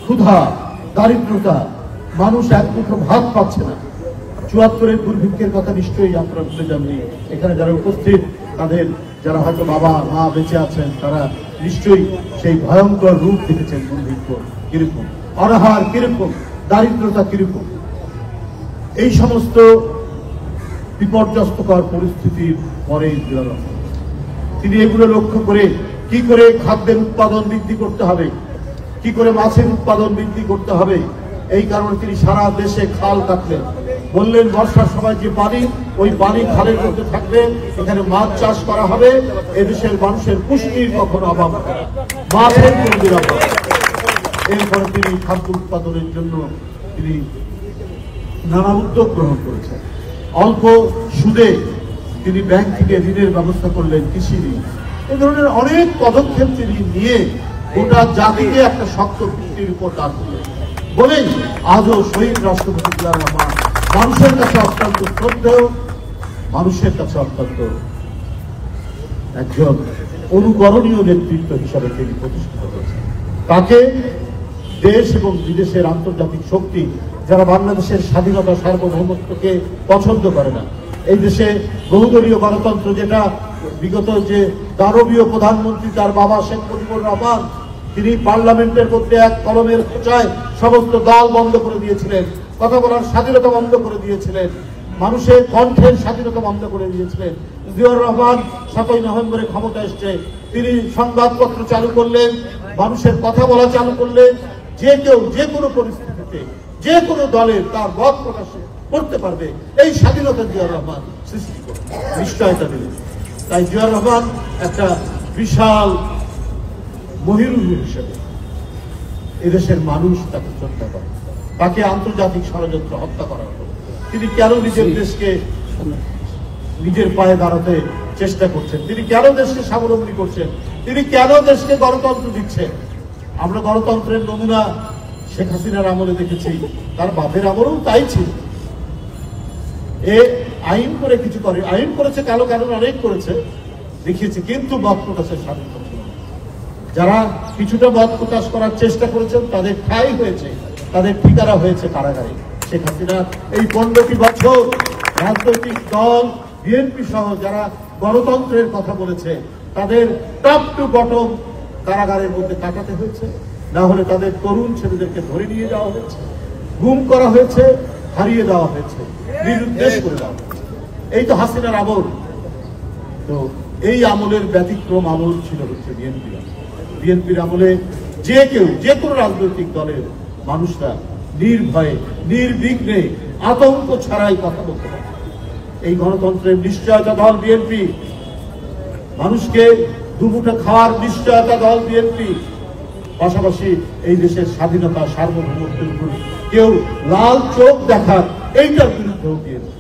ক্ষুধা, দারিদ্রতা, মানুষ এক মুঠো ভাত পাচ্ছে না। ৭৪-এর দুর্ভিক্ষের কথা নিশ্চয়ই আপনারা ভুলে যাননি। এখানে যারা উপস্থিত তাদের যারা হয়তো বাবা মা বেঁচে আছেন তারা নিশ্চয়ই সেই ভয়ঙ্কর রূপ দেখেছেন। দুর্ভিক্ষ কিরকম, অনাহার কিরকম, দারিদ্রতা কিরকম, এই সমস্ত বিপর্যস্তকর পরিস্থিতির পরে তিনি এগুলো লক্ষ্য করে কি করে খাদ্যের উৎপাদন বৃদ্ধি করতে হবে, কি করে মাছের উৎপাদন বৃদ্ধি করতে হবে, এই কারণে তিনি সারা দেশে খাল কাটলেন। বললেন বর্ষার সময় যে পানি, ওই পানি খালের মধ্যে থাকবে, এখানে মাছ চাষ করা হবে, এদেশের মানুষের পুষ্টির কখনো অভাব হবে না, মাছের পুষ্টির অভাব। এরপরে তিনি খাদ্য উৎপাদনের জন্য তিনি নানা উদ্যোগ গ্রহণ করেছেন। অল্প সুদে তিনি ব্যাংক থেকে ঋণের ব্যবস্থা করলেন, কৃষি ঋণ। এ ধরনের অনেক পদক্ষেপ তিনি নিয়ে গোটা জাতিকে একটা শক্ত ভিত্তির উপর দাঁড় করলেন। বলেই আজও শহীদ রাষ্ট্রপতি জিয়াউর রহমান মানুষের কাছে অত্যন্ত শ্রদ্ধেয়, মানুষের কাছে অত্যন্ত একজন অনুকরণীয় নেতৃত্ব হিসাবে তিনি প্রতিষ্ঠিত করেছেন। তাকে দেশ এবং বিদেশের আন্তর্জাতিক শক্তি যারা বাংলাদেশের স্বাধীনতা সার্বভৌমত্বকে পছন্দ করে না, এই দেশে বহুদলীয় গণতন্ত্র যেটা বিগত যে দানবীয় প্রধানমন্ত্রী তার বাবা শেখ মুজিবুর রহমান, তিনি পার্লামেন্টের মধ্যে এক কলমের খোঁচায় সমস্ত দল বন্ধ করে দিয়েছিলেন, কথা বলার স্বাধীনতা বন্ধ করে দিয়েছিলেন, মানুষের কণ্ঠের স্বাধীনতা বন্ধ করে দিয়েছিলেন। জিয়াউর রহমান ৭ই নভেম্বরে ক্ষমতা এসছে, তিনি সংবাদপত্র চালু করলেন, মানুষের কথা বলা চালু করলেন, যে কেউ যে কোনো পরিস্থিতিতে যে কোনো দলের তার মত প্রকাশ করতে পারবে, এই স্বাধীনতা জিয়াউর রহমান সৃষ্টি করে নিশ্চয়তা দিলেন। তাই জিয়াউর রহমান একটা বিশাল মহিরুহ হিসেবে এদেশের মানুষ তাকে শ্রদ্ধা করে। তাকে আন্তর্জাতিক ষড়যন্ত্র হত্যা করা হলো। তিনি কেন নিজের দেশকে নিজের পায়ে দাঁড়াতে চেষ্টা করছেন, তিনি কেন দেশকে স্বাবলম্বী করছেন, তিনি কেন দেশকে গণতন্ত্র দিচ্ছেন। আমরা গণতন্ত্রের নমুনা শেখ হাসিনার আমলে দেখেছি, তার বাপের আমলেও তাই ছিল। এ আইন করে কিছু করে, আইন করেছে, কালো কানুন অনেক করেছে, দেখিয়েছে, কিন্তু মত প্রকাশের স্বাধীনতা ছিল। যারা কিছুটা মত প্রকাশ করার চেষ্টা করেছেন তাদের ঠাঁই হয়েছে, তাদের ঠিকানা হয়েছে কারাগারে। শেখ হাসিনার এই 15টি বছর রাজনৈতিক দল বিএনপি সহ যারা গণতন্ত্রের কথা বলেছে তাদের টপ টু বটম কারাগারের মধ্যে কাটাতে হয়েছে, না হলে তাদের তরুণ ছেলেদেরকে ধরে নিয়ে যাওয়া হয়েছে, গুম করা হয়েছে, হারিয়ে দেওয়া হয়েছে, নিরুদ্দেশ করে দেওয়া হয়েছে। এই তো হাসিনার আমল। তো এই আমলের ব্যতিক্রম আমল ছিল হচ্ছে বিএনপির আমল। বিএনপির আমলে যে কেউ যে কোনো রাজনৈতিক দলের মানুষরা নির্ভয়ে নির্বিঘ্নে আতঙ্ক ছাড়াই কথা বলতে পারে। এই গণতন্ত্রের নিশ্চয়তা দল বিএনপি, মানুষকে দুমুঠো খাওয়ার নিশ্চয়তা দল বিএনপি, পাশাপাশি এই দেশের স্বাধীনতা সার্বভৌমত্বের উপর কেউ লাল চোখ দেখার এইটার বিরুদ্ধেও বিএনপি।